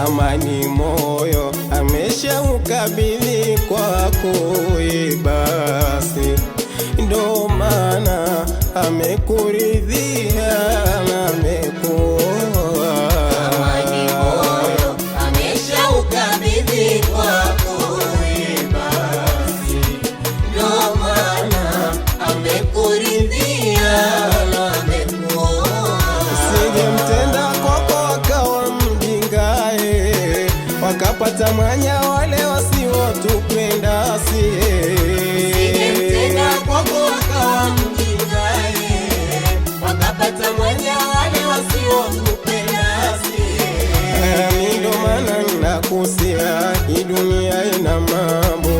amani moyo ameshaukabidhi kwako, basi ndo maana amekuridhia na amekuoa. Amani moyo ameshaukabidhi kwako, basi ndo maana amekuridhia na amekuoa. Singemtenda kwako akawa mjingae, wakapata mwanya wale wasiotupenda sie. Singemtenda kwako akawa mjingae, wakapata mwanya wale wasiotupenda sie. Mimi ndo maana nakusia, hii dunia ina mambo.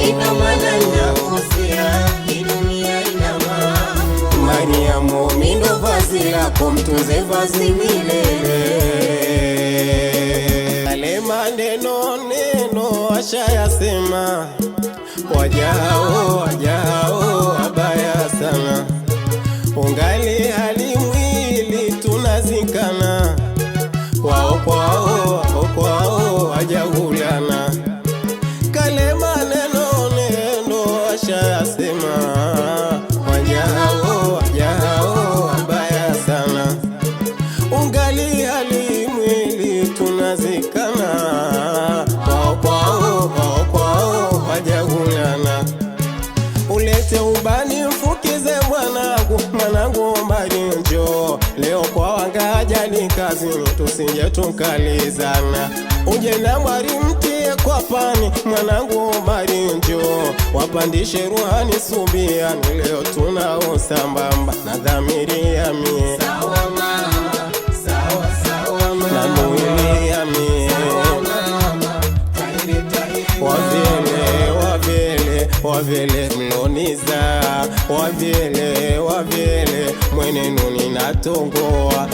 Ina maana nakusia, hii dunia ina mambo. Mariamu, mimi ndo vazi lako, mtunze vazi milele. Yale maneno neno washayasema, wajao wabaya sana, ungali hali mwili tunazikana, wao kwao wajagulana. Kale maneno neno washayasema, wajao wabaya sana, ungali hali mwili tunazikana, wao kwao wajagulana. Ulete ubani mfukize mwanangu mbali njoo, leo kwa wanga ajali kazini tusije tukalizana. Uje na mwari mtie kwa pani mwanangu mbali njoo, wapandishe ruhani subiani, leo tunao sambamba na dhamiria mie. Sawa mama, sawa mama, na muilia mie. Wavele mloniza, wavele mwenenu ninatongoa,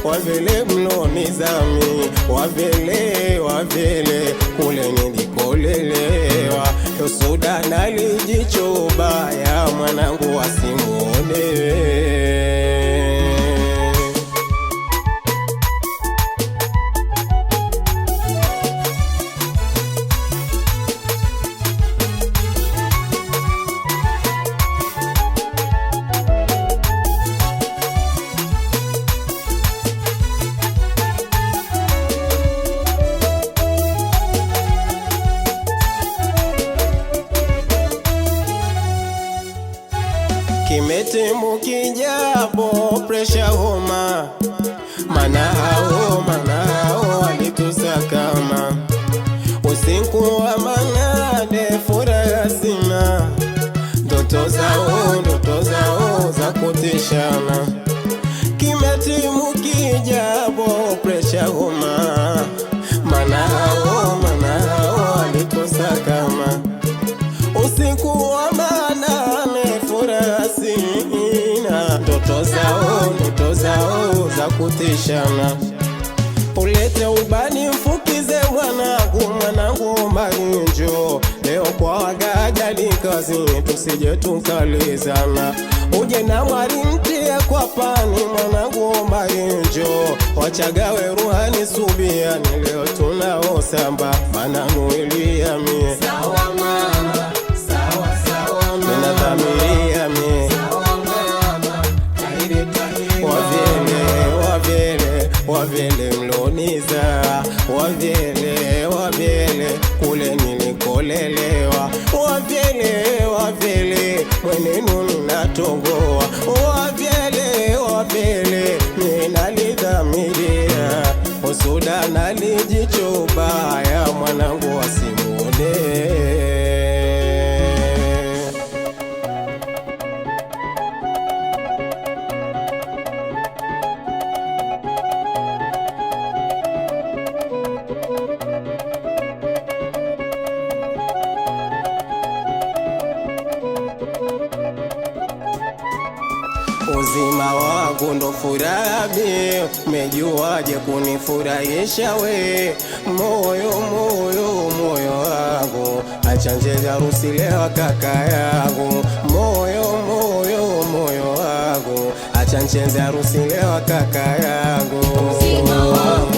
wavele mloniza mi, wavele kule nilikolelewa. Yosuda nalijicho baya mwanangu wasimuone. Kimetimu kijabo presha homa, mana hao walitusakama. Usiku wa manane furaha sina, ndoto zao za kutishana. Kimetimu kijabo presha homa, mana hao walitusakama. Usiku wa manane furaha sina, ndoto zao za kutishana. Ulete ubani mfukize mwanangu mbali njoo, leo kwa waga ajali kazini tusije tukalizana. Uje na mwari mtie kwa pani mwanangu mbali njoo, wachagawe ruhani subiani, leo tunao samba mananuilia mie. sawa mama, sawa mama, Mina dhamiria mie. Wavele mloniza, wavele kule nilikolelewa, wavele mwenenu ninatongoa, wavele ninalidhamiria. Usuda nalijicho baya mwanangu wasimuone. Uzima wangu ndo furaha mie, umejuaje kunifurahisha we? Moyo wangu acha nje harusi leo kaka yangu. Moyo wangu acha nje harusi leo kaka yangu. Uzima wangu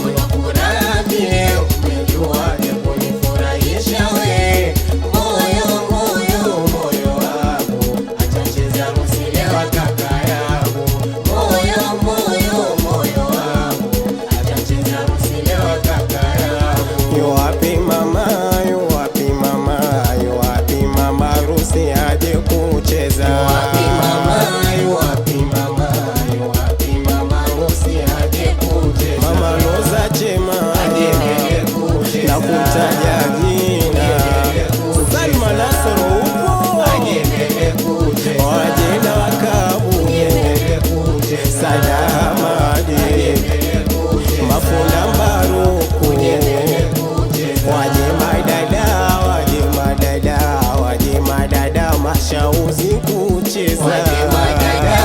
kucheza. Waje madada,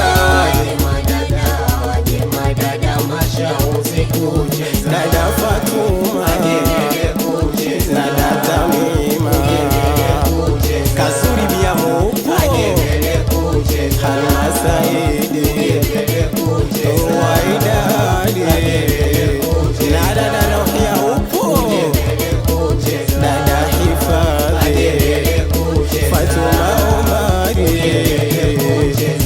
waje madada mashauzi kucheza. Dada Fatuma na dada Mima Kasuri bia Mupo Halima Saidi Waidadi na dada Rohia upo, dada Hifadhi Fatuma Omari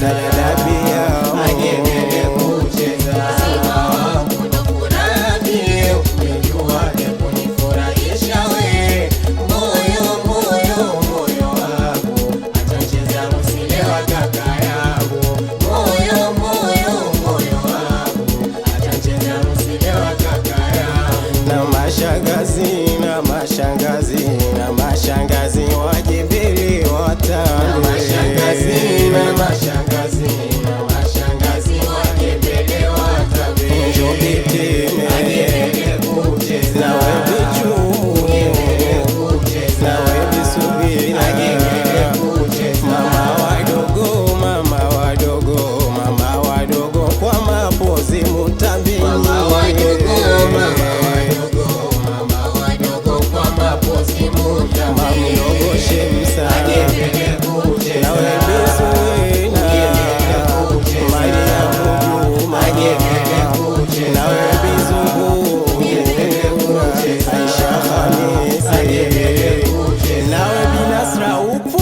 na dada Biamu. Na mashangazi waje mbele watane. Na mashangazi waje mbele watane. Njoo Bitime na wewe Chumu na wewe Subira, mama wadogo kwa mapozi mutambi. Mama wadogo Mamdogo Shemsa na wewe Suena, Maria Mujuma na wewe Bizungu, Aisha Hamisi na wewe Binasra upo.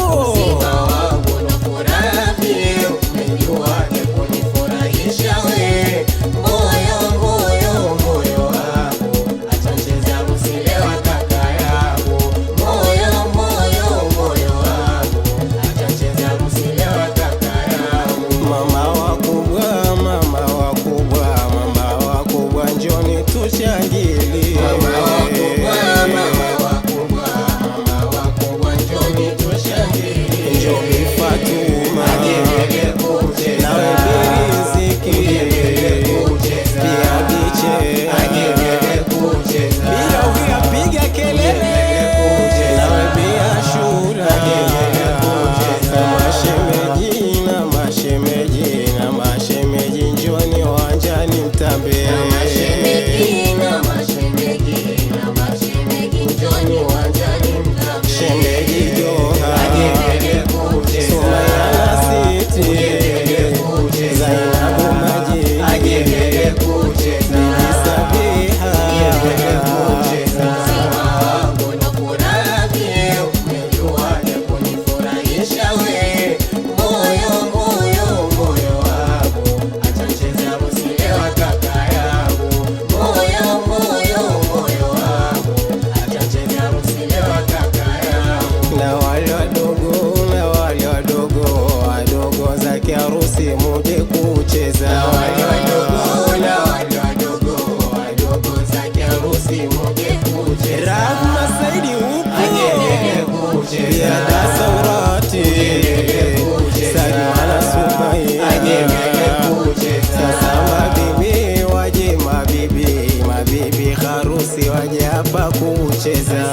Waje hapa kucheza.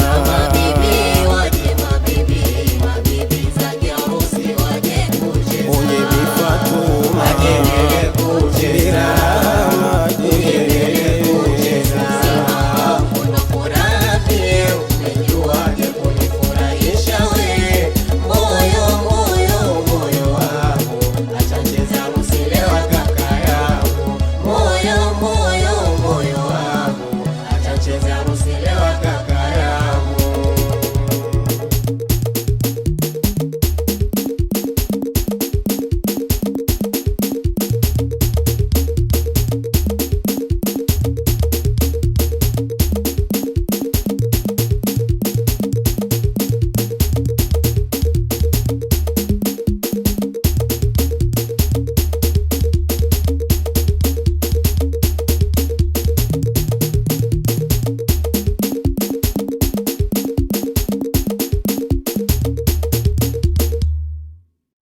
Unye Bi Fatuma